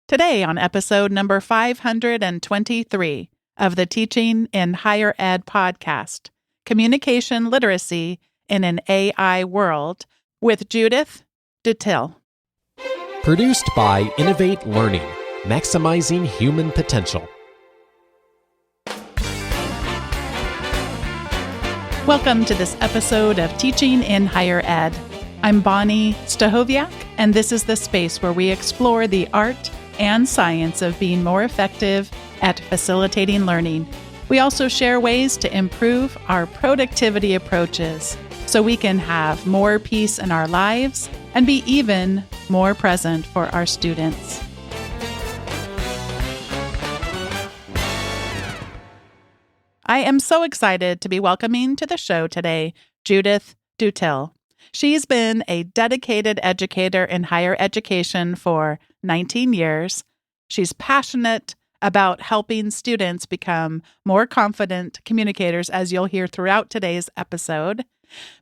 Today on episode number 523 of the Teaching in Higher Ed podcast, Communication Literacy in an AI World, with Judith Dutill. Produced by Innovate Learning, maximizing human potential. Welcome to this episode of Teaching in Higher Ed. I'm Bonnie Stahoviak, and this is the space where we explore the art and science of being more effective at facilitating learning. We also share ways to improve our productivity approaches so we can have more peace in our lives and be even more present for our students. I am so excited to be welcoming to the show today Judith Dutill. She's been a dedicated educator in higher education for 19 years. She's passionate about helping students become more confident communicators, as you'll hear throughout today's episode.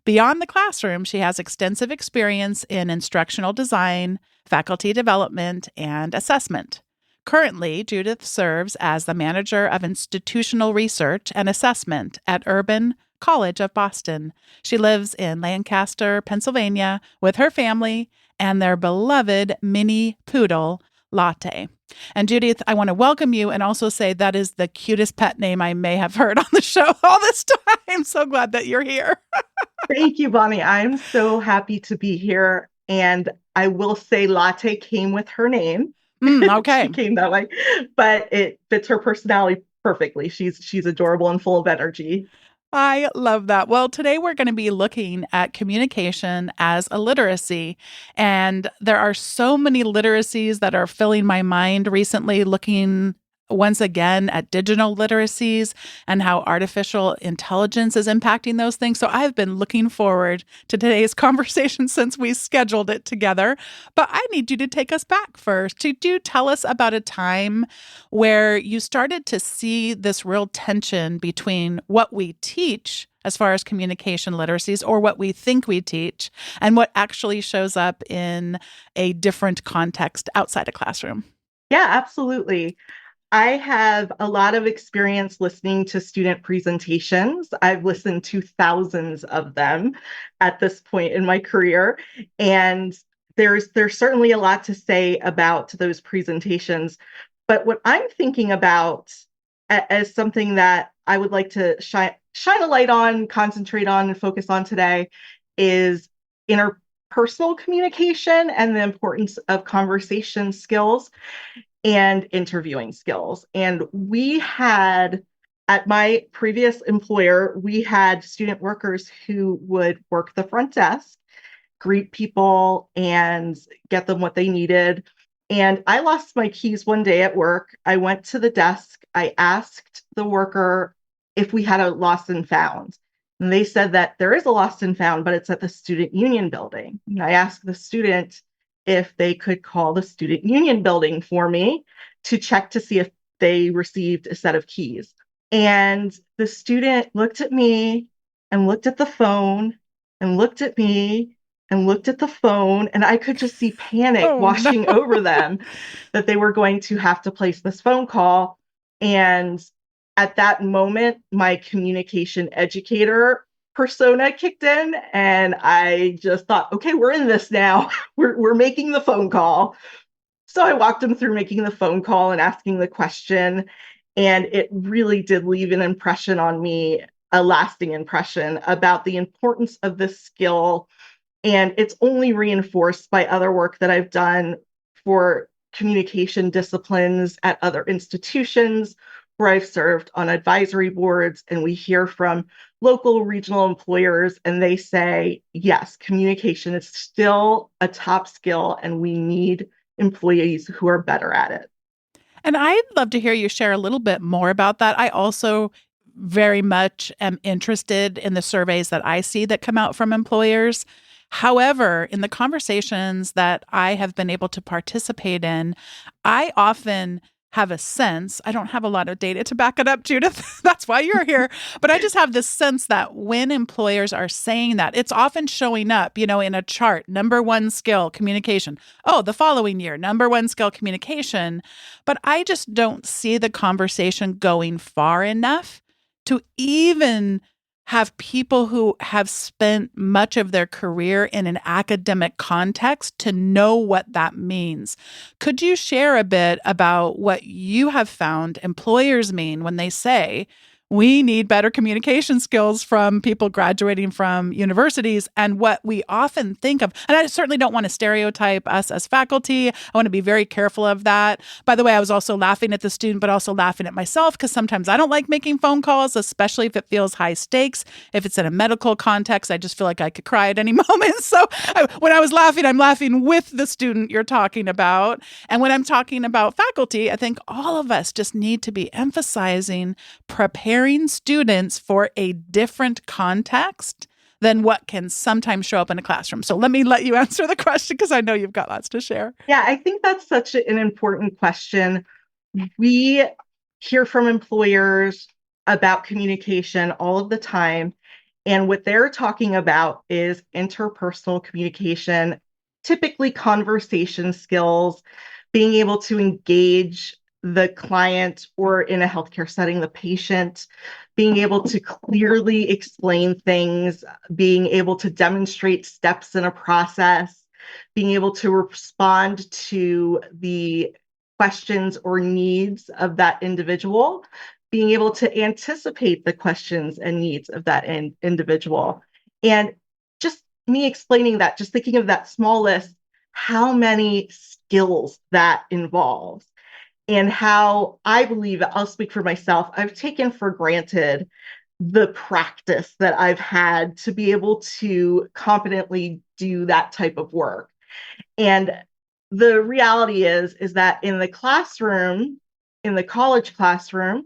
Beyond the classroom, she has extensive experience in instructional design, faculty development, and assessment. Currently, Judith serves as the manager of institutional research and assessment at Urban College of Boston. She lives in Lancaster, Pennsylvania, with her family and their beloved mini poodle, Latte. And Judith, I want to welcome you and also say that is the cutest pet name I may have heard on the show all this time. I'm so glad that you're here. Thank you, Bonnie. I'm so happy to be here. And I will say Latte came with her name. Okay. She came that way, but it fits her personality perfectly. She's adorable and full of energy. I love that. Well, today we're going to be looking at communication as a literacy. And there are so many literacies that are filling my mind recently, looking once again at digital literacies and how artificial intelligence is impacting those things. So I've been looking forward to today's conversation since we scheduled it together. But I need you to take us back first. Could you tell us about a time where you started to see this real tension between what we teach as far as communication literacies, or what we think we teach, and what actually shows up in a different context outside a classroom? Yeah, absolutely. I have a lot of experience listening to student presentations. I've listened to thousands of them at this point in my career. And there's certainly a lot to say about those presentations. But what I'm thinking about as something that I would like to shine a light on, concentrate on, and focus on today is interpersonal communication and the importance of conversation skills and interviewing skills. And we had, at my previous employer, we had student workers who would work the front desk, greet people, and get them what they needed. And I lost my keys one day at work. I went to the desk. I asked the worker if we had a lost and found. And they said that there is a lost and found, but it's at the student union building. And I asked the student if they could call the student union building for me to check to see if they received a set of keys. And the student looked at me and looked at the phone and looked at me and looked at the phone. And I could just see panic washing over them that they were going to have to place this phone call. And at that moment, my communication educator persona kicked in, and I just thought, okay, we're in this now. We're making the phone call. So I walked them through making the phone call and asking the question, and it really did leave an impression on me, a lasting impression about the importance of this skill. And it's only reinforced by other work that I've done for communication disciplines at other institutions where I've served on advisory boards, and we hear from local regional employers, and they say, yes, communication is still a top skill, and we need employees who are better at it. And I'd love to hear you share a little bit more about that. I also very much am interested in the surveys that I see that come out from employers. However, in the conversations that I have been able to participate in, I often have a sense. I don't have a lot of data to back it up, Judith. That's why you're here. But I just have this sense that when employers are saying that, it's often showing up, in a chart, number one skill, communication. Oh, the following year, number one skill, communication. But I just don't see the conversation going far enough to even have people who have spent much of their career in an academic context to know what that means. Could you share a bit about what you have found employers mean when they say, we need better communication skills from people graduating from universities, and what we often think of? And I certainly don't want to stereotype us as faculty. I want to be very careful of that. By the way, I was also laughing at the student, but also laughing at myself, because sometimes I don't like making phone calls, especially if it feels high stakes. If it's in a medical context, I just feel like I could cry at any moment. So when I was laughing, I'm laughing with the student you're talking about. And when I'm talking about faculty, I think all of us just need to be emphasizing preparing students for a different context than what can sometimes show up in a classroom. So let you answer the question, because I know you've got lots to share. Yeah, I think that's such an important question. We hear from employers about communication all of the time. And what they're talking about is interpersonal communication, typically conversation skills, being able to engage the client, or in a healthcare setting, the patient, being able to clearly explain things, being able to demonstrate steps in a process, being able to respond to the questions or needs of that individual, being able to anticipate the questions and needs of that individual. And just me explaining that, just thinking of that small list, how many skills that involves. And how I believe, I'll speak for myself, I've taken for granted the practice that I've had to be able to competently do that type of work. And the reality is that in the classroom, in the college classroom,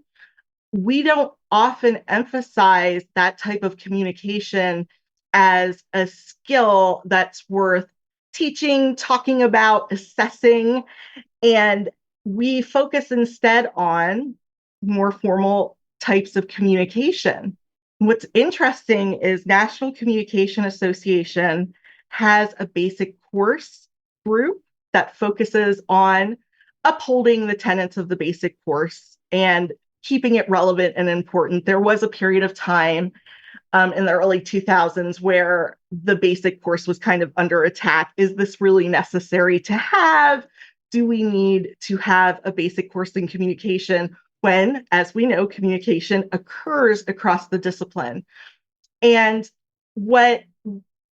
we don't often emphasize that type of communication as a skill that's worth teaching, talking about, assessing. And we focus instead on more formal types of communication. What's interesting is National Communication Association has a basic course group that focuses on upholding the tenets of the basic course and keeping it relevant and important. There was a period of time in the early 2000s where the basic course was kind of under attack. Is this really necessary to have? Do we need to have a basic course in communication when, as we know, communication occurs across the discipline? And what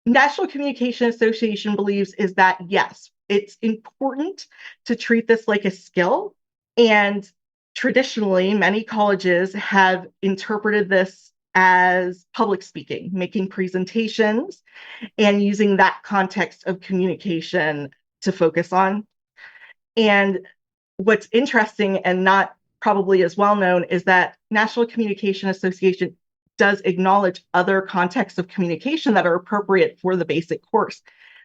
National Communication Association believes is that, yes, it's important to treat this like a skill. And traditionally, many colleges have interpreted this as public speaking, making presentations, and using that context of communication to focus on. And what's interesting and not probably as well known is that National Communication Association does acknowledge other contexts of communication that are appropriate for the basic course.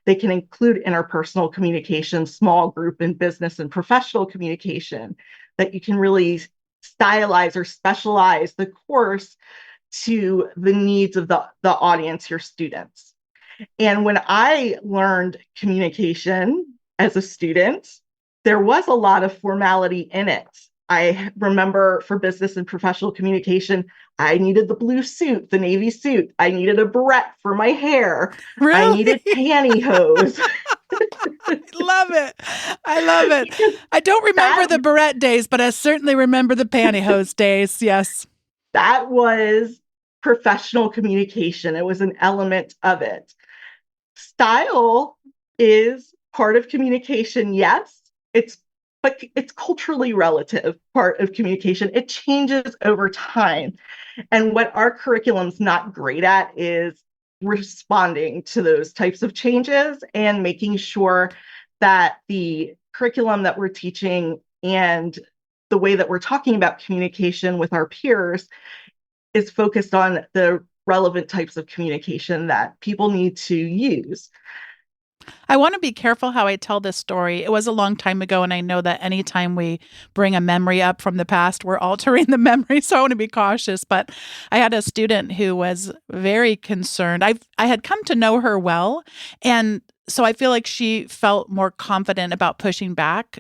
They can include interpersonal communication, small group and business and professional communication, that you can really stylize or specialize the course to the needs of the audience, your students. And when I learned communication as a student, there was a lot of formality in it. I remember for business and professional communication, I needed the blue suit, the navy suit. I needed a barrette for my hair. Really? I needed pantyhose. I love it. I love it. I don't remember the barrette days, but I certainly remember the pantyhose days. Yes. That was professional communication. It was an element of it. Style is part of communication, yes. But it's culturally relative part of communication. It changes over time. And what our curriculum's not great at is responding to those types of changes and making sure that the curriculum that we're teaching and the way that we're talking about communication with our peers is focused on the relevant types of communication that people need to use. I want to be careful how I tell this story. It was a long time ago, and I know that anytime we bring a memory up from the past, we're altering the memory. So I want to be cautious. But I had a student who was very concerned. I had come to know her well, and so I feel like she felt more confident about pushing back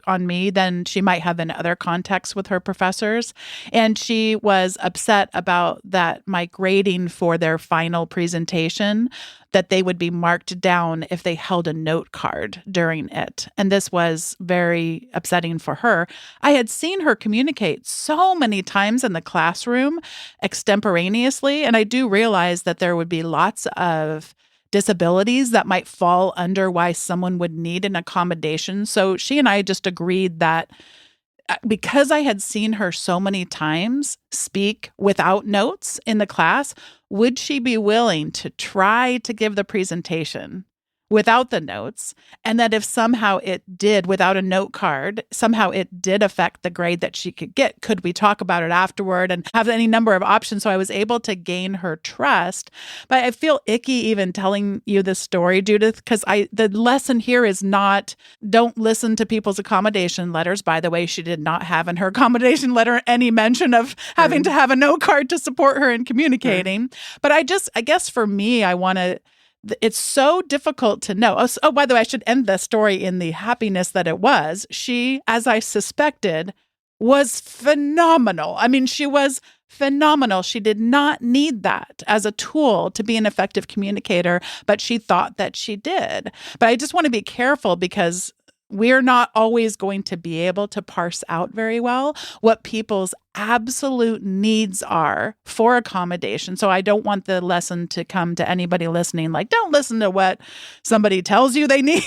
on me than she might have in other contexts with her professors. And she was upset about that my grading for their final presentation, that they would be marked down if they held a note card during it. And this was very upsetting for her. I had seen her communicate so many times in the classroom extemporaneously, and I do realize that there would be lots of disabilities that might fall under why someone would need an accommodation. So she and I just agreed that because I had seen her so many times speak without notes in the class, would she be willing to try to give the presentation without the notes? And that if somehow it did, without a note card, somehow it did affect the grade that she could get, could we talk about it afterward and have any number of options? So I was able to gain her trust. But I feel icky even telling you this story, Judith, because the lesson here is not, don't listen to people's accommodation letters. By the way, she did not have in her accommodation letter any mention of having to have a note card to support her in communicating. But I guess for me, it's so difficult to know. Oh, by the way, I should end the story in the happiness that it was. She, as I suspected, was phenomenal. I mean, she was phenomenal. She did not need that as a tool to be an effective communicator, but she thought that she did. But I just want to be careful because we're not always going to be able to parse out very well what people's absolute needs are for accommodation. So I don't want the lesson to come to anybody listening like, don't listen to what somebody tells you they need.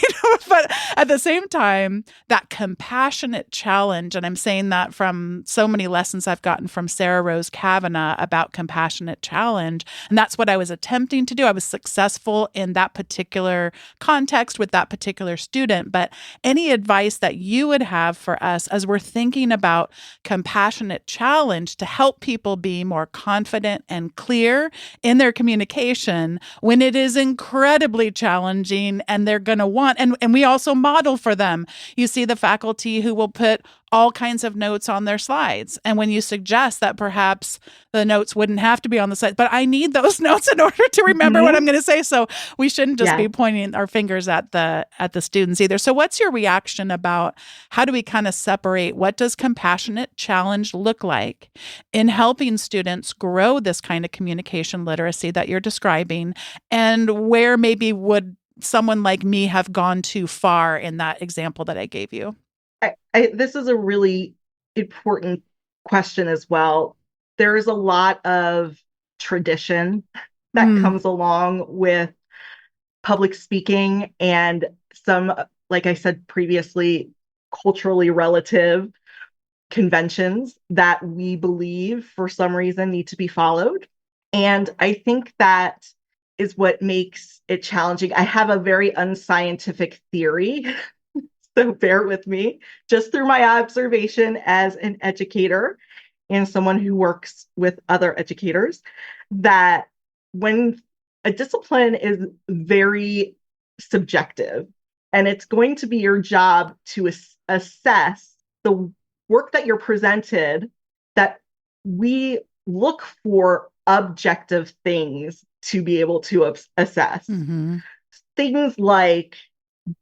But at the same time, that compassionate challenge, and I'm saying that from so many lessons I've gotten from Sarah Rose Kavanagh about compassionate challenge. And that's what I was attempting to do. I was successful in that particular context with that particular student. But any advice that you would have for us as we're thinking about compassionate challenge to help people be more confident and clear in their communication when it is incredibly challenging and they're going to want, and we also model for them. You see the faculty who will put all kinds of notes on their slides. And when you suggest that perhaps the notes wouldn't have to be on the slide, but I need those notes in order to remember what I'm going to say. So we shouldn't just be pointing our fingers at the students either. So what's your reaction about how do we kind of separate what does compassionate challenge look like in helping students grow this kind of communication literacy that you're describing, and where maybe would someone like me have gone too far in that example that I gave you? This is a really important question as well. There is a lot of tradition that comes along with public speaking and some, like I said previously, culturally relative conventions that we believe for some reason need to be followed. And I think that is what makes it challenging. I have a very unscientific theory. So bear with me, just through my observation as an educator and someone who works with other educators, that when a discipline is very subjective, and it's going to be your job to assess the work that you're presented, that we look for objective things to be able to assess. Things like,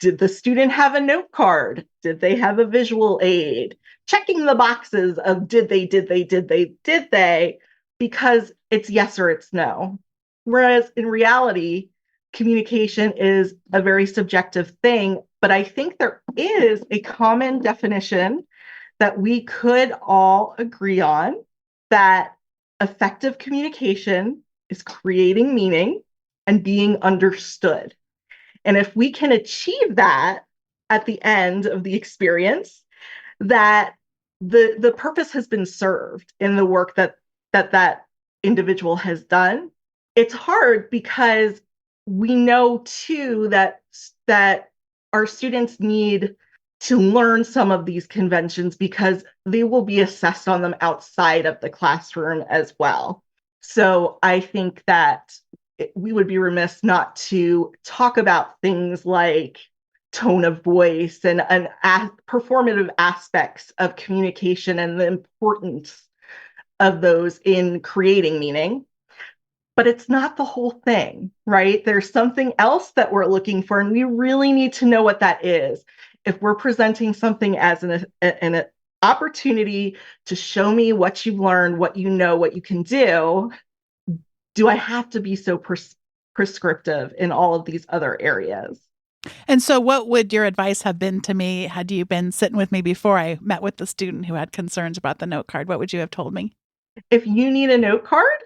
did the student have a note card? Did they have a visual aid? Checking the boxes of did they, because it's yes or it's no. Whereas in reality, communication is a very subjective thing, but I think there is a common definition that we could all agree on, that effective communication is creating meaning and being understood. And if we can achieve that at the end of the experience, that the purpose has been served in the work that individual has done. It's hard because we know too that our students need to learn some of these conventions because they will be assessed on them outside of the classroom as well. So I think that we would be remiss not to talk about things like tone of voice and performative aspects of communication and the importance of those in creating meaning. But it's not the whole thing, right? There's something else that we're looking for, and we really need to know what that is. If we're presenting something as an opportunity to show me what you've learned, what you know, what you can do I have to be so prescriptive in all of these other areas? And so, what would your advice have been to me had you been sitting with me before I met with the student who had concerns about the note card? What would you have told me? If you need a note card,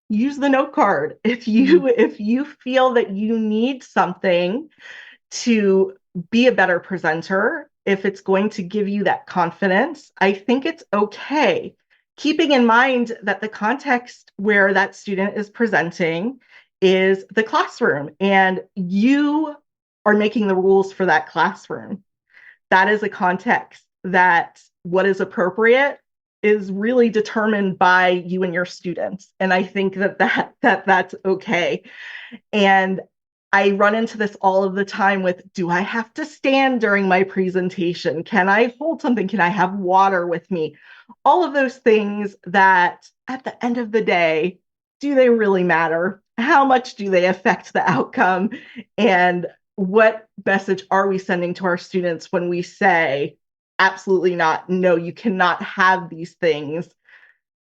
use the note card. If you feel that you need something to be a better presenter, if it's going to give you that confidence, I think it's okay. Keeping in mind that the context where that student is presenting is the classroom, and you are making the rules for that classroom. That is a context that what is appropriate is really determined by you and your students. And I think that's okay. And I run into this all of the time with, do I have to stand during my presentation? Can I hold something? Can I have water with me? All of those things that at the end of the day, do they really matter? How much do they affect the outcome? And what message are we sending to our students when we say, absolutely not, no, you cannot have these things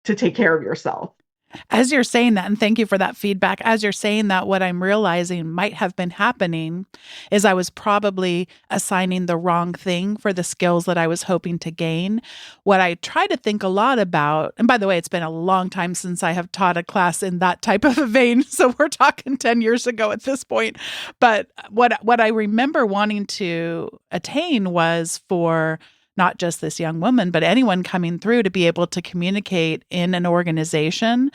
to take care of yourself? As you're saying that, and thank you for that feedback, as you're saying that, what I'm realizing might have been happening is I was probably assigning the wrong thing for the skills that I was hoping to gain. What I try to think a lot about, and by the way, it's been a long time since I have taught a class in that type of a vein, so we're talking 10 years ago at this point. But what I remember wanting to attain was for not just this young woman, but anyone coming through to be able to communicate in an organization.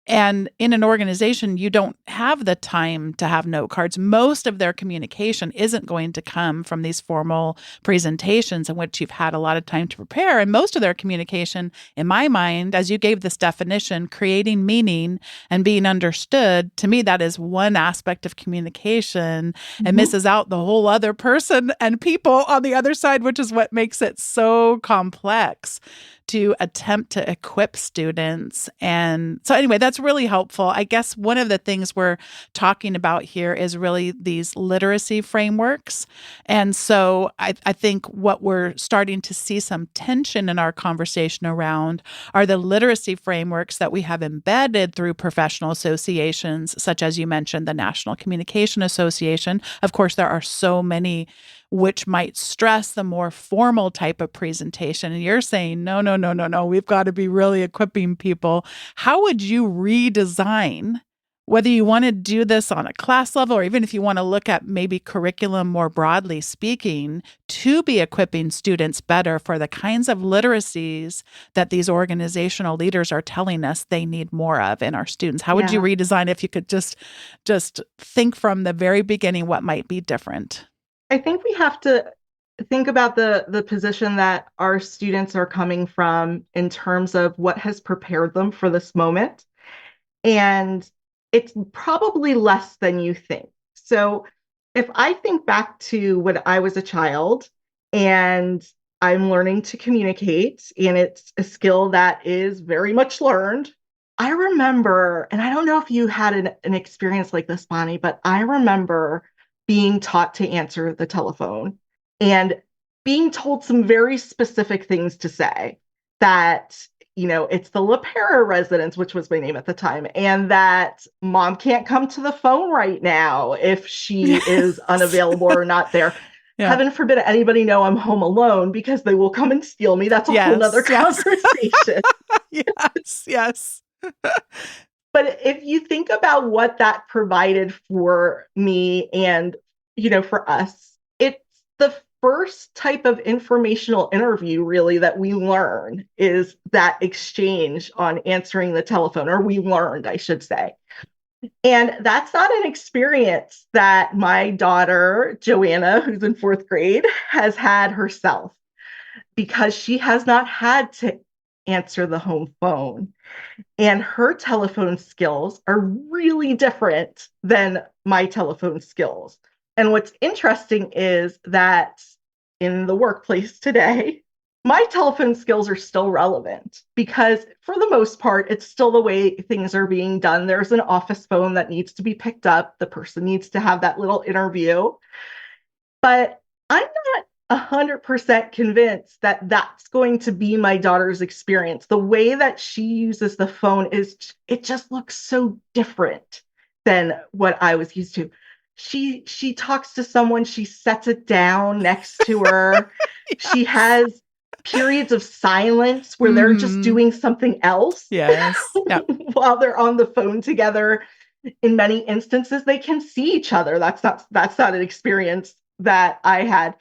And in an organization, you don't have the time to have note cards. Most of their communication isn't going to come from these formal presentations in which you've had a lot of time to prepare. And most of their communication, in my mind, as you gave this definition, creating meaning and being understood, to me, that is one aspect of communication and misses out the whole other person and people on the other side, which is what makes it so complex to attempt to equip students. And so anyway, that's really helpful. I guess one of the things we're talking about here is really these literacy frameworks. And so I think what we're starting to see some tension in our conversation around are the literacy frameworks that we have embedded through professional associations, such as you mentioned, the National Communication Association. Of course, there are so many which might stress the more formal type of presentation. And you're saying, no, we've got to be really equipping people. How would you redesign, whether you want to do this on a class level, or even if you want to look at maybe curriculum more broadly speaking, to be equipping students better for the kinds of literacies that these organizational leaders are telling us they need more of in our students? How would you redesign if you could just think from the very beginning what might be different? I think we have to think about the position that our students are coming from in terms of what has prepared them for this moment. And it's probably less than you think. So if I think back to when I was a child and I'm learning to communicate, and it's a skill that is very much learned, I remember, and I don't know if you had an experience like this, Bonnie, but I remember being taught to answer the telephone and being told some very specific things to say, that, it's the La Pera residence, which was my name at the time, and that mom can't come to the phone right now if she is unavailable or not there. Yeah. Heaven forbid anybody know I'm home alone, because they will come and steal me. That's a whole nother conversation. Yes. But if you think about what that provided for me and, for us, it's the first type of informational interview really that we learn, is that exchange on answering the telephone, or we learned, I should say. And that's not an experience that my daughter, Joanna, who's in 4th grade, has had herself, because she has not had to answer the home phone. And her telephone skills are really different than my telephone skills. And what's interesting is that in the workplace today, my telephone skills are still relevant because, for the most part, it's still the way things are being done. There's an office phone that needs to be picked up. The person needs to have that little interview. But I'm not 100% convinced that that's going to be my daughter's experience. The way that she uses the phone it just looks so different than what I was used to. She talks to someone, she sets it down next to her. Yes. She has periods of silence where they're just doing something else. Yes. Yep. While they're on the phone together. In many instances, they can see each other. That's not an experience that I had.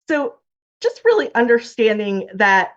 So just really understanding that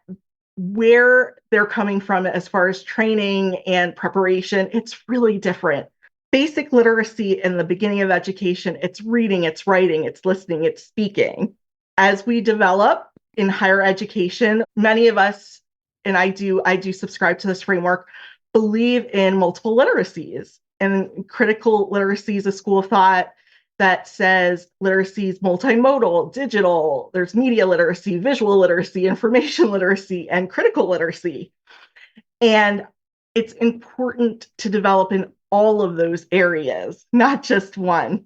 where they're coming from as far as training and preparation, it's really different. Basic literacy in the beginning of education, it's reading, it's writing, it's listening, it's speaking. As we develop in higher education, many of us, and I do subscribe to this framework, believe in multiple literacies. And critical literacy is a school of thought that says literacy is multimodal, digital, there's media literacy, visual literacy, information literacy, and critical literacy. And it's important to develop in all of those areas, not just one,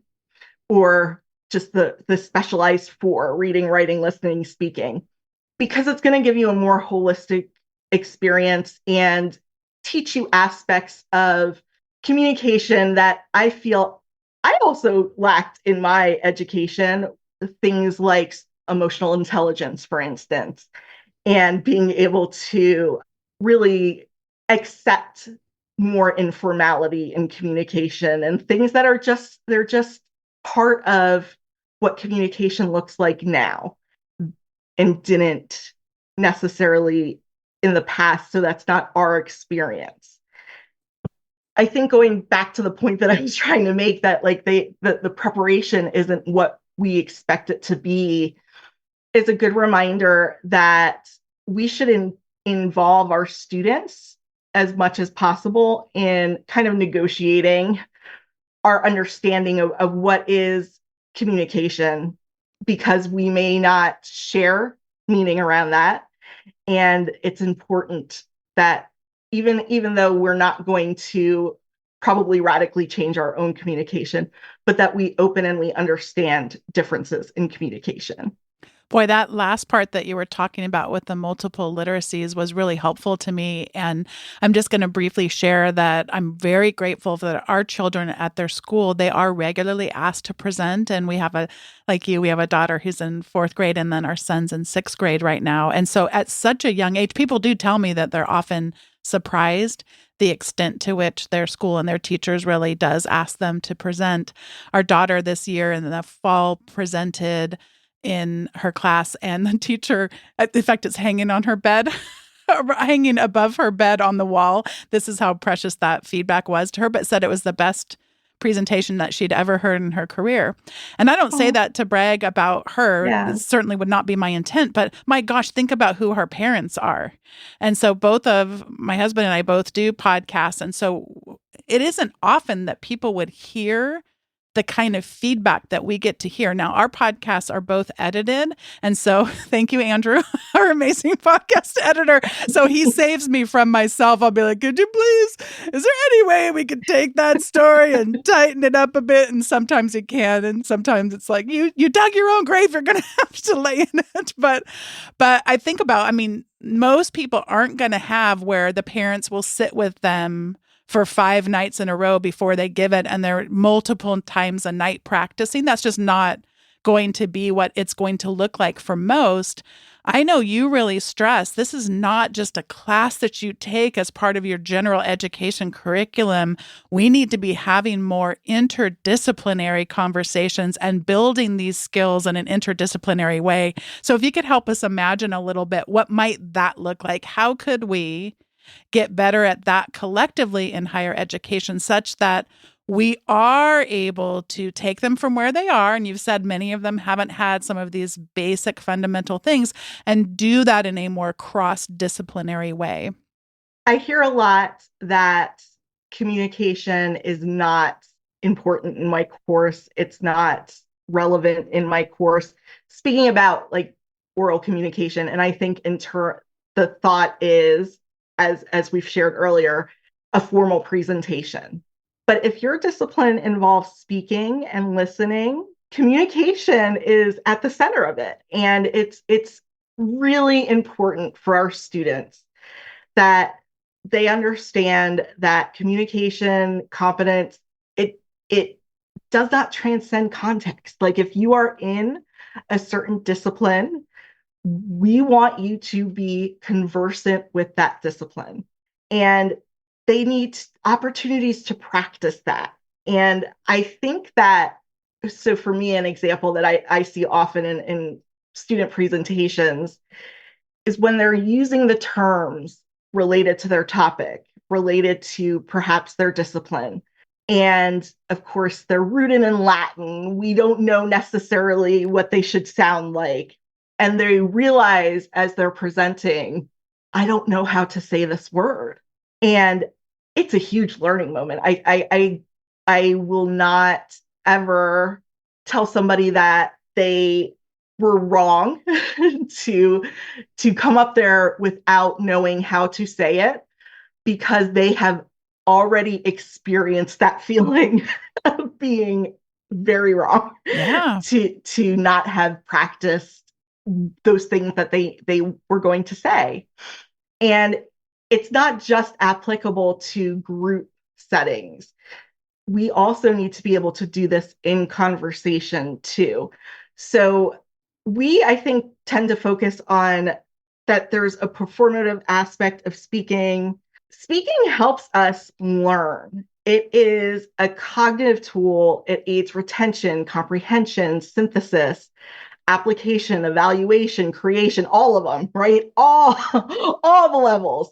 or just the specialized for reading, writing, listening, speaking, because it's going to give you a more holistic experience and teach you aspects of communication that I feel I also lacked in my education, things like emotional intelligence, for instance, and being able to really accept more informality in communication and things that are they're just part of what communication looks like now and didn't necessarily in the past. So that's not our experience. I think going back to the point that I was trying to make, that like the preparation isn't what we expect it to be, is a good reminder that we should involve our students as much as possible in kind of negotiating our understanding of what is communication, because we may not share meaning around that. And it's important that even though we're not going to probably radically change our own communication, but that we open and we understand differences in communication. Boy, that last part that you were talking about with the multiple literacies was really helpful to me. And I'm just going to briefly share that I'm very grateful that our children at their school, they are regularly asked to present. And we have we have a daughter who's in 4th grade, and then our son's in 6th grade right now. And so at such a young age, people do tell me that they're often surprised the extent to which their school and their teachers really does ask them to present. Our daughter this year in the fall presented in her class, and the teacher, in fact, it's hanging on her bed, hanging above her bed on the wall. This is how precious that feedback was to her, but said it was the best presentation that she'd ever heard in her career. And I don't say that to brag about her. Yeah. It certainly would not be my intent, but my gosh, think about who her parents are. And so both of my husband and I both do podcasts. And so it isn't often that people would hear the kind of feedback that we get to hear. Now, our podcasts are both edited. And so thank you, Andrew, our amazing podcast editor. So he saves me from myself. I'll be like, could you please, is there any way we could take that story and tighten it up a bit? And sometimes he can. And sometimes it's like, you dug your own grave. You're going to have to lay in it. But I think about, most people aren't going to have where the parents will sit with them for 5 nights in a row before they give it, and they're multiple times a night practicing. That's just not going to be what it's going to look like for most. I know you really stress this is not just a class that you take as part of your general education curriculum. We need to be having more interdisciplinary conversations and building these skills in an interdisciplinary way. So if you could help us imagine a little bit, what might that look like? How could we get better at that collectively in higher education, such that we are able to take them from where they are. And you've said many of them haven't had some of these basic fundamental things, and do that in a more cross-disciplinary way. I hear a lot that communication is not important in my course. It's not relevant in my course. Speaking about like oral communication, and I think the thought is, as we've shared earlier, a formal presentation. But if your discipline involves speaking and listening, communication is at the center of it. And it's really important for our students that they understand that communication competence, it does not transcend context. Like if you are in a certain discipline, we want you to be conversant with that discipline. And they need opportunities to practice that. And I think that, so for me, an example that I see often in student presentations is when they're using the terms related to their topic, related to perhaps their discipline. And of course, they're rooted in Latin. We don't know necessarily what they should sound like. And they realize as they're presenting, I don't know how to say this word. And it's a huge learning moment. I will not ever tell somebody that they were wrong to come up there without knowing how to say it, because they have already experienced that feeling of being very wrong. Yeah. to not have practiced those things that they were going to say. And it's not just applicable to group settings. We also need to be able to do this in conversation too. So I think, tend to focus on that there's a performative aspect of speaking. Speaking helps us learn. It is a cognitive tool. It aids retention, comprehension, synthesis, application, evaluation, creation, all of them, right? All the levels.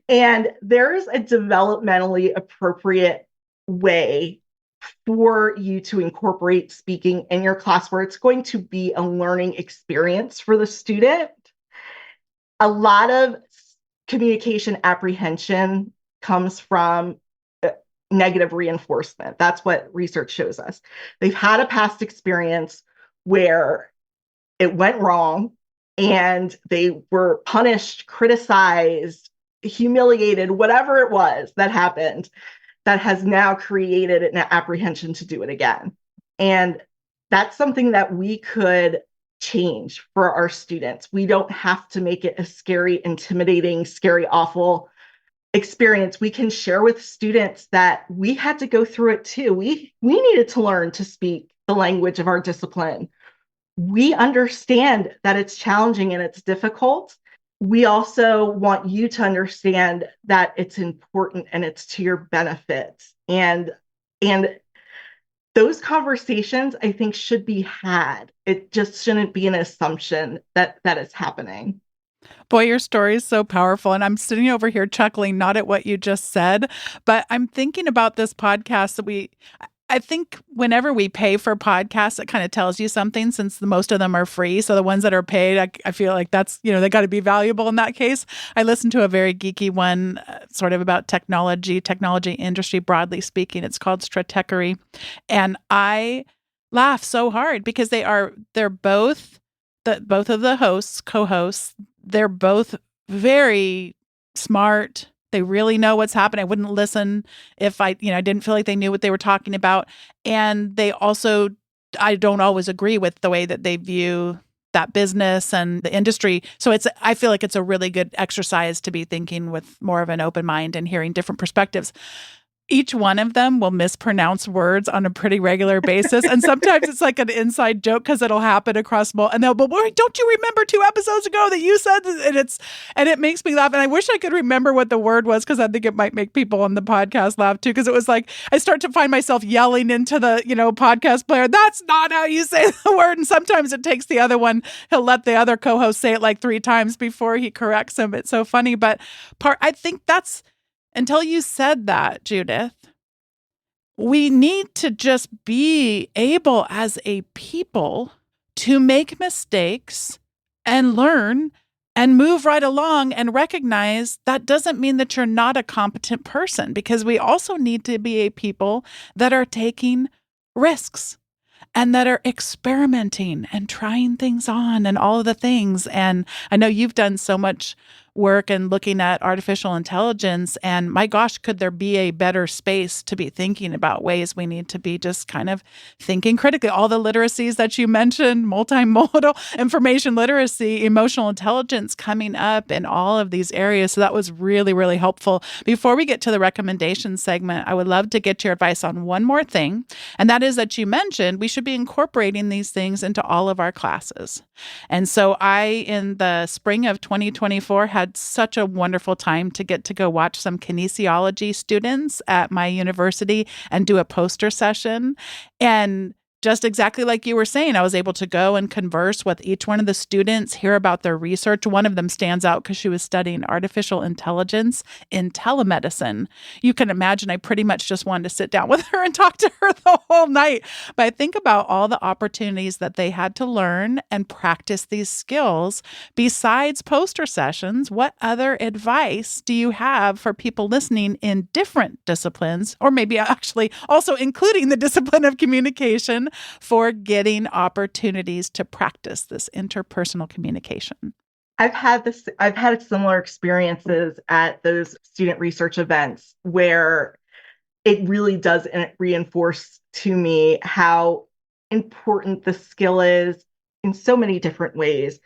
And there's a developmentally appropriate way for you to incorporate speaking in your class where it's going to be a learning experience for the student. A lot of communication apprehension comes from negative reinforcement. That's what research shows us. They've had a past experience where it went wrong and they were punished, criticized, humiliated, whatever it was that happened, that has now created an apprehension to do it again. And that's something that we could change for our students. We don't have to make it a scary, intimidating, scary, awful experience. We can share with students that we had to go through it too. We needed to learn to speak the language of our discipline. We understand that it's challenging and it's difficult. We also want you to understand that it's important and it's to your benefit. And those conversations, I think, should be had. It just shouldn't be an assumption that it's happening. Boy, your story is so powerful. And I'm sitting over here chuckling, not at what you just said, but I'm thinking about this podcast that I think whenever we pay for podcasts, it kind of tells you something, since most of them are free. So the ones that are paid, I feel like that's, they got to be valuable in that case. I listened to a very geeky one, sort of about technology industry, broadly speaking. It's called Stratechery. And I laugh so hard because they're both of the hosts, co-hosts, they're both very smart. They really know what's happening. I wouldn't listen if I didn't feel like they knew what they were talking about. And they also, I don't always agree with the way that they view that business and the industry. So I feel like it's a really good exercise to be thinking with more of an open mind and hearing different perspectives. Each one of them will mispronounce words on a pretty regular basis. And sometimes it's like an inside joke because it'll happen across and they'll, but wait, don't you remember 2 episodes ago that you said, and it makes me laugh. And I wish I could remember what the word was, because I think it might make people on the podcast laugh too. Because it was like, I start to find myself yelling into the, podcast player, that's not how you say the word. And sometimes it takes the other one. He'll let the other co-host say it like 3 times before he corrects him. It's so funny. But I think that's, until you said that, Judith, we need to just be able as a people to make mistakes and learn and move right along and recognize that doesn't mean that you're not a competent person, because we also need to be a people that are taking risks and that are experimenting and trying things on and all of the things. And I know you've done so much work and looking at artificial intelligence, and my gosh, could there be a better space to be thinking about ways we need to be just kind of thinking critically? All the literacies that you mentioned, multimodal, information literacy, emotional intelligence coming up in all of these areas. So that was really, really helpful. Before we get to the recommendation segment, I would love to get your advice on one more thing. And that is that you mentioned we should be incorporating these things into all of our classes. And so in the spring of 2024, had such a wonderful time to get to go watch some kinesiology students at my university and do a poster session. And just exactly like you were saying, I was able to go and converse with each one of the students, hear about their research. One of them stands out because she was studying artificial intelligence in telemedicine. You can imagine I pretty much just wanted to sit down with her and talk to her the whole night. But I think about all the opportunities that they had to learn and practice these skills. Besides poster sessions, what other advice do you have for people listening in different disciplines, or maybe actually also including the discipline of communication, for getting opportunities to practice this interpersonal communication? I've had similar experiences at those student research events where it really does reinforce to me how important the skill is in so many different ways.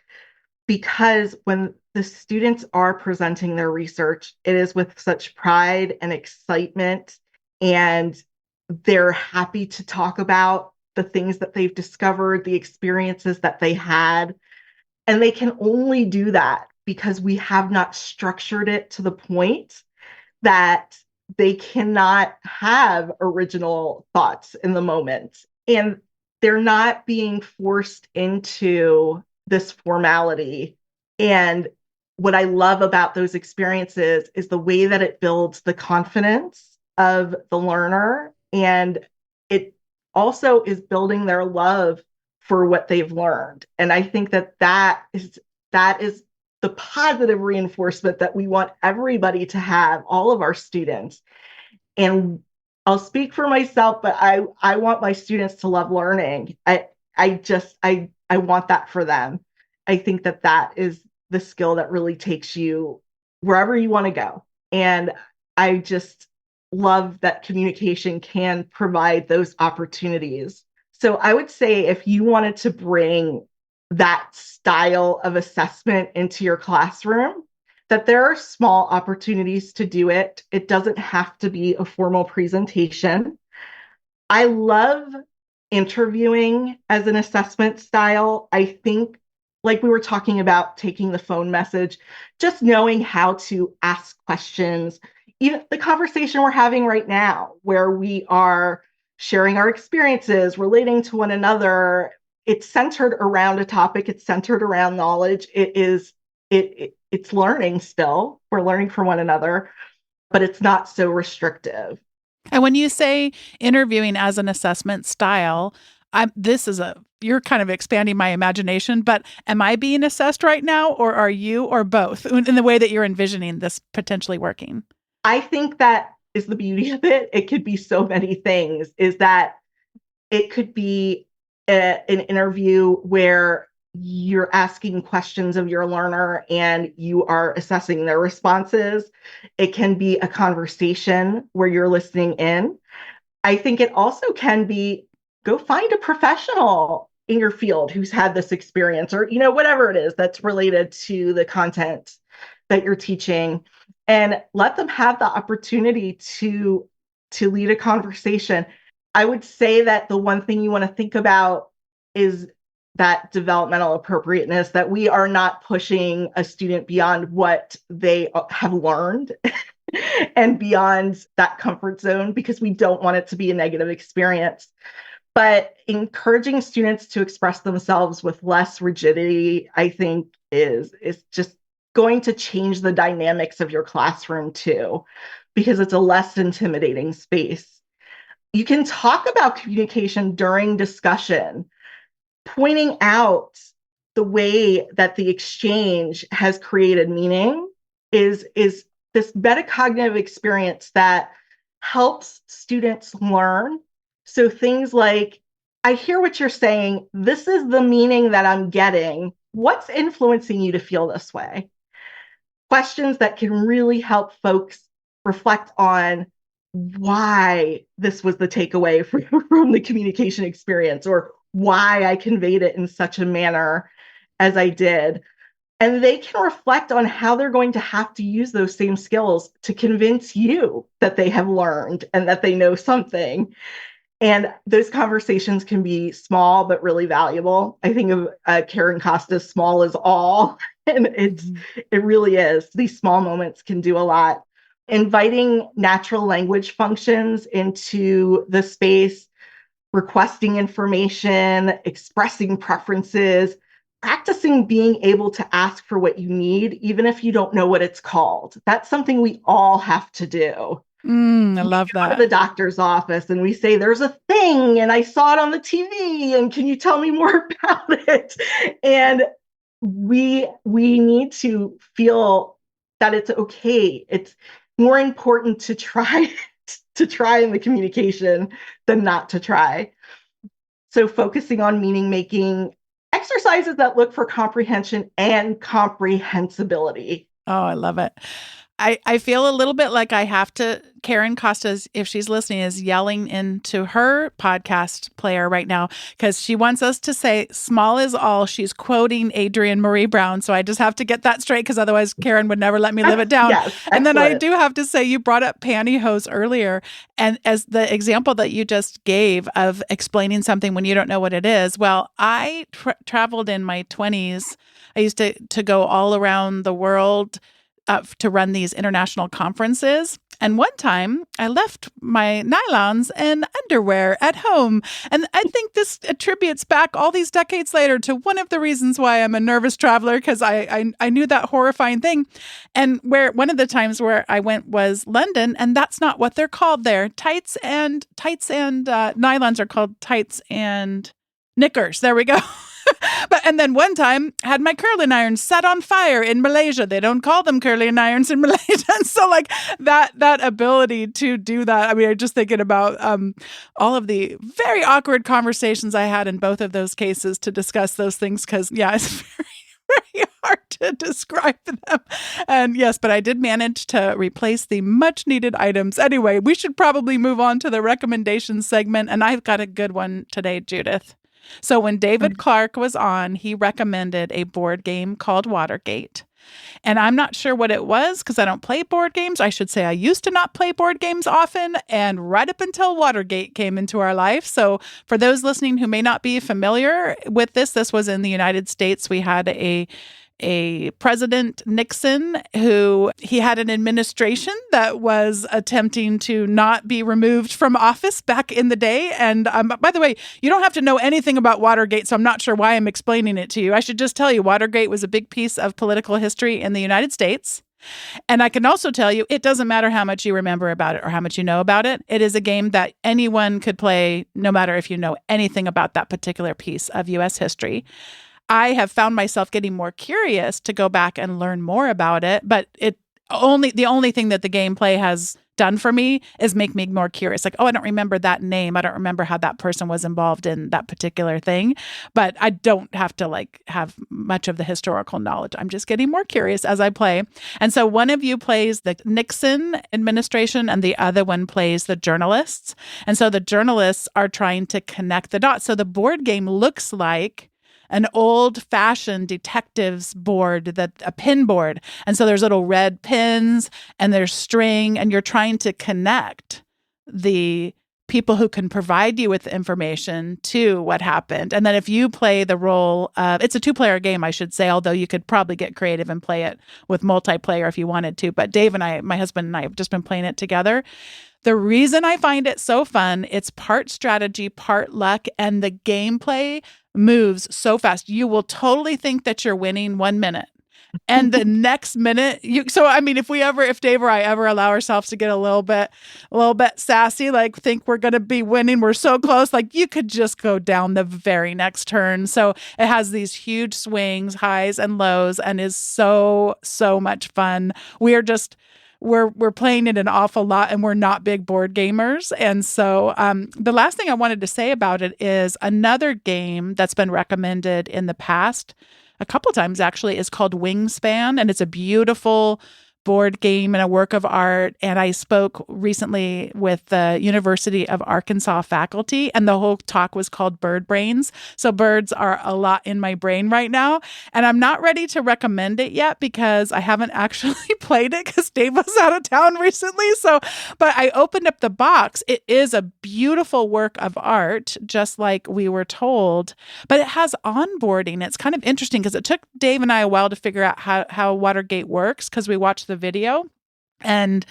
Because when the students are presenting their research, it is with such pride and excitement, and they're happy to talk about the things that they've discovered, the experiences that they had. And they can only do that because we have not structured it to the point that they cannot have original thoughts in the moment. And they're not being forced into this formality. And what I love about those experiences is the way that it builds the confidence of the learner. And it also is building their love for what they've learned. And I think that is the positive reinforcement that we want everybody to have, all of our students. And I'll speak for myself, but I want my students to love learning. I want that for them. I think that is the skill that really takes you wherever you want to go. And I just love that communication can provide those opportunities. So I would say if you wanted to bring that style of assessment into your classroom, that there are small opportunities to do it. It doesn't have to be a formal presentation. I love interviewing as an assessment style. I think, like we were talking about taking the phone message, just knowing how to ask questions, even the conversation we're having right now, where we are sharing our experiences, relating to one another. It's centered around a topic. It's centered around knowledge. It's learning still. We're learning from one another, but it's not so restrictive. And when you say interviewing as an assessment style, you're kind of expanding my imagination, but am I being assessed right now, or are you, or both, in the way that you're envisioning this potentially working? I think that is the beauty of it. It could be so many things, is that it could be an interview where you're asking questions of your learner and you are assessing their responses. It can be a conversation where you're listening in. I think it also can be, go find a professional in your field who's had this experience, or whatever it is that's related to the content that you're teaching, and let them have the opportunity to lead a conversation. I would say that the one thing you want to think about is that developmental appropriateness, that we are not pushing a student beyond what they have learned and beyond that comfort zone, because we don't want it to be a negative experience. But encouraging students to express themselves with less rigidity, I think, is just going to change the dynamics of your classroom too, because it's a less intimidating space. You can talk about communication during discussion, pointing out the way that the exchange has created meaning is this metacognitive experience that helps students learn. So things like, I hear what you're saying. This is the meaning that I'm getting. What's influencing you to feel this way? Questions that can really help folks reflect on why this was the takeaway from the communication experience, or why I conveyed it in such a manner as I did. And they can reflect on how they're going to have to use those same skills to convince you that they have learned and that they know something. And those conversations can be small, but really valuable. I think of Karen Costa's "small is all." And it really is. These small moments can do a lot. Inviting natural language functions into the space, requesting information, expressing preferences, practicing being able to ask for what you need, even if you don't know what it's called. That's something we all have to do. I love that. We go to the doctor's office and we say, there's a thing and I saw it on the TV and can you tell me more about it? And we need to feel that it's okay. It's more important to try in the communication than not to try. So focusing on meaning making, exercises that look for comprehension and comprehensibility. Oh, I love it. I feel a little bit like I have to, Karen Costa, if she's listening, is yelling into her podcast player right now because she wants us to say small is all. She's quoting Adrienne Marie Brown. So I just have to get that straight because otherwise Karen would never let me live it down. Yes, and then I do have to say, you brought up pantyhose earlier. And as the example that you just gave of explaining something when you don't know what it is. Well, I traveled in my 20s. I used to go all around the world to run these international conferences. And one time I left my nylons and underwear at home. And I think this attributes back all these decades later to one of the reasons why I'm a nervous traveler, because I knew that horrifying thing. And where one of the times where I went was London, and that's not what they're called there. Tights and nylons are called tights and knickers. There we go. And then one time had my curling irons set on fire in Malaysia. They don't call them curling irons in Malaysia. And so like that ability to do that. I mean, I'm just thinking about all of the very awkward conversations I had in both of those cases to discuss those things. Cause yeah, it's very, very hard to describe them. And yes, but I did manage to replace the much needed items. Anyway, we should probably move on to the recommendation segment. And I've got a good one today, Judith. So when David Clark was on, he recommended a board game called Watergate. And I'm not sure what it was because I don't play board games. I should say I used to not play board games often, and right up until Watergate came into our life. So for those listening who may not be familiar with this was in the United States. We had a President Nixon who he had an administration that was attempting to not be removed from office back in the day. And by the way, you don't have to know anything about Watergate, so I'm not sure why I'm explaining it to you. I should just tell you Watergate was a big piece of political history in the United States. And I can also tell you, it doesn't matter how much you remember about it or how much you know about it. It is a game that anyone could play, no matter if you know anything about that particular piece of U.S. history. I have found myself getting more curious to go back and learn more about it, but the only thing that the gameplay has done for me is make me more curious. Like, oh, I don't remember that name. I don't remember how that person was involved in that particular thing, but I don't have to have much of the historical knowledge. I'm just getting more curious as I play. And so one of you plays the Nixon administration and the other one plays the journalists. And so the journalists are trying to connect the dots. So the board game looks like an old-fashioned detective's board, a pin board. And so there's little red pins and there's string, and you're trying to connect the people who can provide you with information to what happened. And then if you play the role of, it's a 2-player game, I should say, although you could probably get creative and play it with multiplayer if you wanted to. But Dave and I, my husband and I, have just been playing it together. The reason I find it so fun, it's part strategy, part luck, and the gameplay moves so fast. You will totally think that you're winning 1 minute. And the next minute, if Dave or I ever allow ourselves to get a little bit sassy, like think we're going to be winning, we're so close, like you could just go down the very next turn. So it has these huge swings, highs and lows, and is so, so much fun. We're playing it an awful lot, and we're not big board gamers. And so the last thing I wanted to say about it is another game that's been recommended in the past, a couple times actually, is called Wingspan, and it's a beautiful board game and a work of art. And I spoke recently with the University of Arkansas faculty, and the whole talk was called Bird Brains. So birds are a lot in my brain right now. And I'm not ready to recommend it yet because I haven't actually played it because Dave was out of town recently. But I opened up the box. It is a beautiful work of art, just like we were told, but it has onboarding. It's kind of interesting because it took Dave and I a while to figure out how Watergate works because we watched the video. And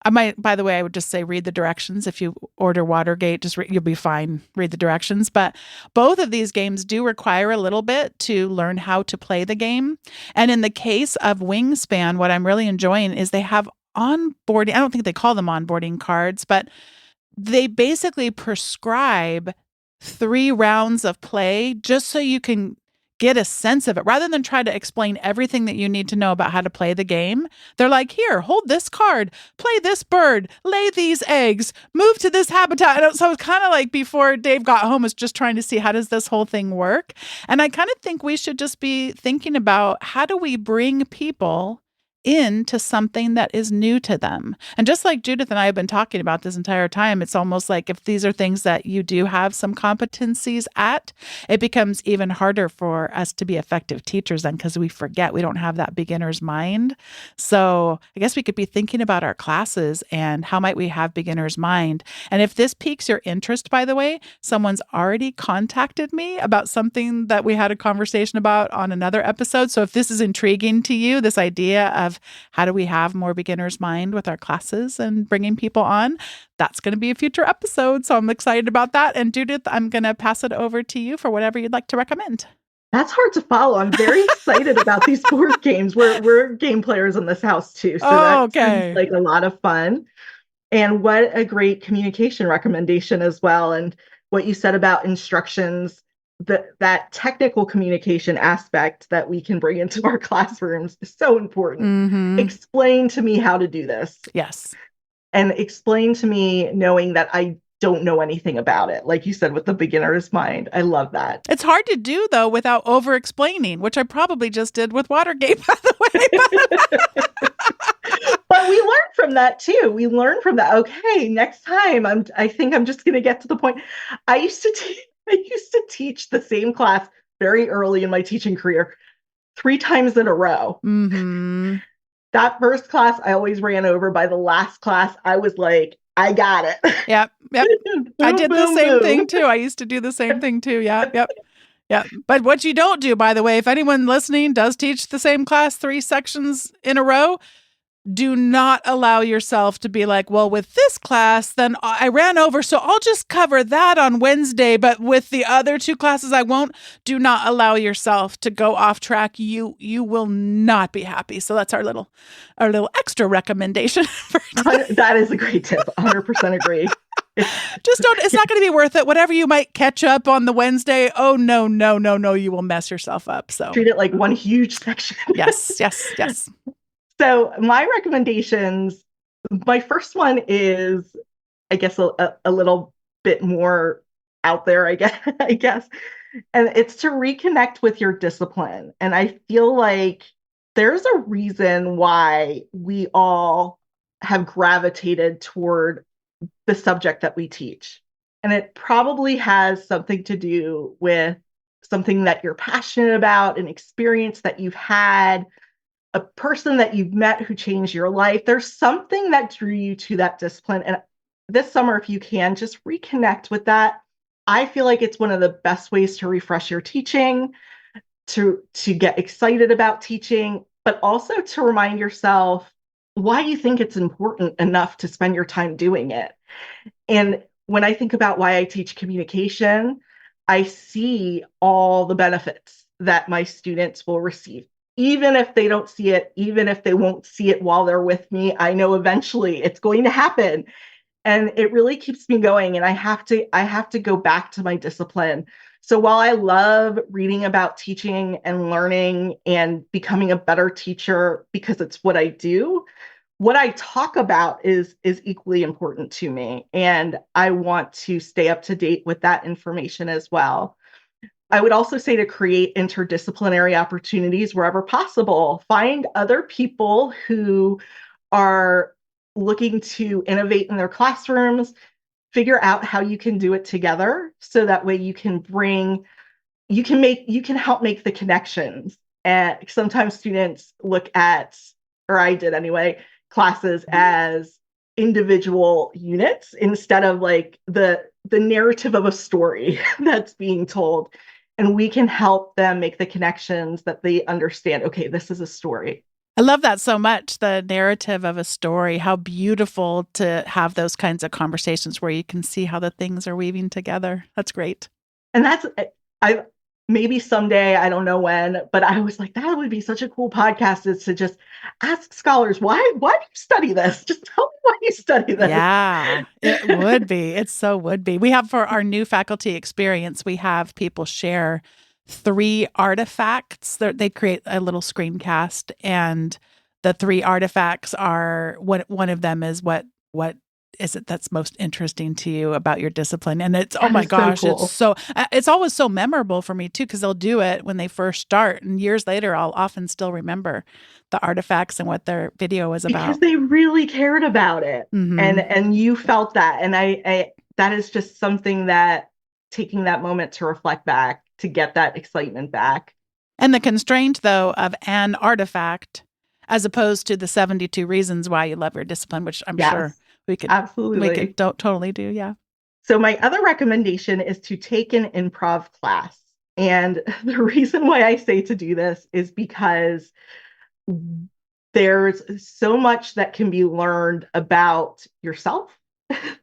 by the way, I would just say read the directions. If you order Watergate, you'll be fine. Read the directions. But both of these games do require a little bit to learn how to play the game. And in the case of Wingspan, what I'm really enjoying is they have onboarding. I don't think they call them onboarding cards, but they basically prescribe 3 rounds of play just so you can get a sense of it rather than try to explain everything that you need to know about how to play the game. They're like, here, hold this card, play this bird, lay these eggs, move to this habitat. And so it's kind of like before Dave got home was just trying to see how does this whole thing work. And I kind of think we should just be thinking about how do we bring people into something that is new to them. And just like Judith and I have been talking about this entire time, it's almost like if these are things that you do have some competencies at, it becomes even harder for us to be effective teachers then because we forget we don't have that beginner's mind. So I guess we could be thinking about our classes and how might we have beginner's mind. And if this piques your interest, by the way, someone's already contacted me about something that we had a conversation about on another episode. So if this is intriguing to you, this idea of how do we have more beginner's mind with our classes and bringing people on, that's going to be a future episode. So I'm excited about that. And Judith, I'm going to pass it over to you for whatever you'd like to recommend. That's hard to follow. I'm very excited about these board games. We're game players in this house too. So that's like a lot of fun. And what a great communication recommendation as well. And what you said about instructions, that technical communication aspect that we can bring into our classrooms is so important. Mm-hmm. Explain to me how to do this. Yes. And explain to me knowing that I don't know anything about it. Like you said, with the beginner's mind. I love that. It's hard to do, though, without over-explaining, which I probably just did with Watergate, by the way. But we learned from that, too. We learned from that. Okay, next time, I think I'm just going to get to the point. I used to teach the same class very early in my teaching career, 3 times in a row. Mm-hmm. That first class, I always ran over. By the last class, I was like, I got it. Yep. Boom, I did the same thing too. I used to do the same thing too. Yep. But what you don't do, by the way, if anyone listening does teach the same class 3 sections in a row, do not allow yourself to be like, well, with this class, then I ran over, so I'll just cover that on Wednesday, but with the other 2 classes, I won't. Do not allow yourself to go off track. You will not be happy. So that's our little extra recommendation. That is a great tip. 100% agree. Just don't, it's not going to be worth it. Whatever you might catch up on the Wednesday, oh, no, you will mess yourself up. So treat it like one huge section. Yes. So my recommendations, my first one is, I guess, a little bit more out there, I guess. And it's to reconnect with your discipline. And I feel like there's a reason why we all have gravitated toward the subject that we teach. And it probably has something to do with something that you're passionate about, an experience that you've had, a person that you've met who changed your life. There's something that drew you to that discipline. And this summer, if you can, just reconnect with that. I feel like it's one of the best ways to refresh your teaching, to get excited about teaching, but also to remind yourself why you think it's important enough to spend your time doing it. And when I think about why I teach communication, I see all the benefits that my students will receive. even if they don't see it, even if they won't see it while they're with me, I know eventually it's going to happen. And it really keeps me going. And I have to go back to my discipline. So while I love reading about teaching and learning and becoming a better teacher because it's what I do, what I talk about is equally important to me. And I want to stay up to date with that information as well. I would also say to create interdisciplinary opportunities wherever possible. Find other people who are looking to innovate in their classrooms, figure out how you can do it together so that way you can help make the connections. And sometimes students look at, or I did anyway, classes as individual units instead of like the narrative of a story that's being told. And we can help them make the connections that they understand, okay, this is a story. I love that so much, the narrative of a story. How beautiful to have those kinds of conversations where you can see how the things are weaving together. That's great. And maybe someday, I don't know when, but I was like, that would be such a cool podcast, is to just ask scholars, why do you study this? Just tell me why you study this. Yeah, it would be. It so would be. We have, for our new faculty experience, we have people share 3 artifacts. They create a little screencast, and the 3 artifacts are, one of them is what is it that's most interesting to you about your discipline? And it's, oh my gosh, so cool. It's always so memorable for me too, because they'll do it when they first start, and years later I'll often still remember the artifacts and what their video was about. Because they really cared about it. Mm-hmm. And you felt that. And I that is just something that, taking that moment to reflect back, to get that excitement back. And the constraint, though, of an artifact, as opposed to the 72 reasons why you love your discipline, which I'm sure we could totally do. Yeah. So my other recommendation is to take an improv class. And the reason why I say to do this is because there's so much that can be learned about yourself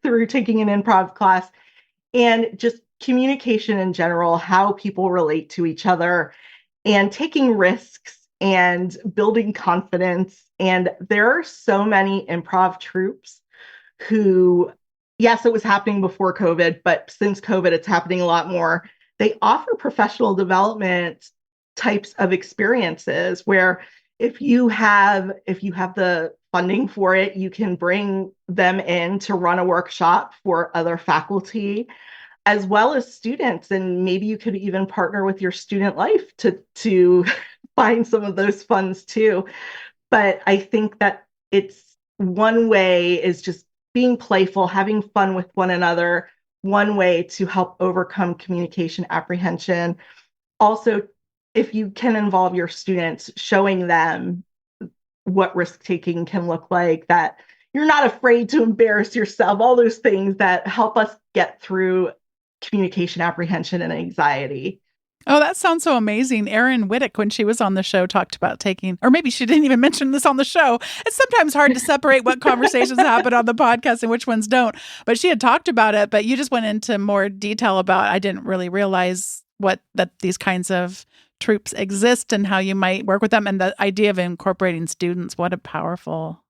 through taking an improv class, and just communication in general, how people relate to each other, and taking risks and building confidence. And there are so many improv troupes who, yes, it was happening before COVID, but since COVID, it's happening a lot more. They offer professional development types of experiences where if you have the funding for it, you can bring them in to run a workshop for other faculty as well as students. And maybe you could even partner with your student life to find some of those funds too. But I think that it's one way is just being playful, having fun with one another, one way to help overcome communication apprehension. Also, if you can involve your students, showing them what risk-taking can look like, that you're not afraid to embarrass yourself, all those things that help us get through communication apprehension and anxiety. Oh, that sounds so amazing. Erin Whittick, when she was on the show, talked about taking, or maybe she didn't even mention this on the show. It's sometimes hard to separate what conversations happen on the podcast and which ones don't. But she had talked about it, but you just went into more detail about, I didn't really realize that these kinds of troupes exist and how you might work with them. And the idea of incorporating students, what a powerful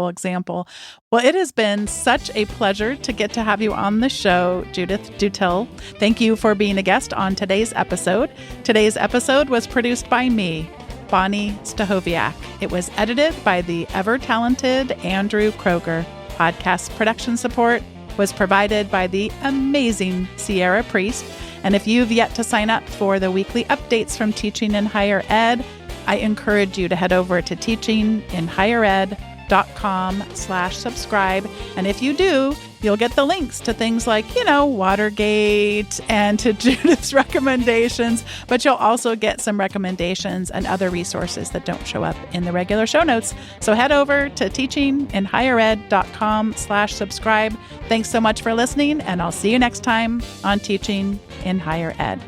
example. Well, it has been such a pleasure to get to have you on the show, Judith Dutill. Thank you for being a guest on today's episode. Today's episode was produced by me, Bonnie Stahoviak. It was edited by the ever-talented Andrew Kroger. Podcast production support was provided by the amazing Sierra Priest. And if you've yet to sign up for the weekly updates from Teaching in Higher Ed, I encourage you to head over to teachinginhighered.com/subscribe. And if you do, you'll get the links to things like, Watergate and to Judith's recommendations, but you'll also get some recommendations and other resources that don't show up in the regular show notes. So head over to teachinginhighered.com/subscribe. Thanks so much for listening, and I'll see you next time on Teaching in Higher Ed.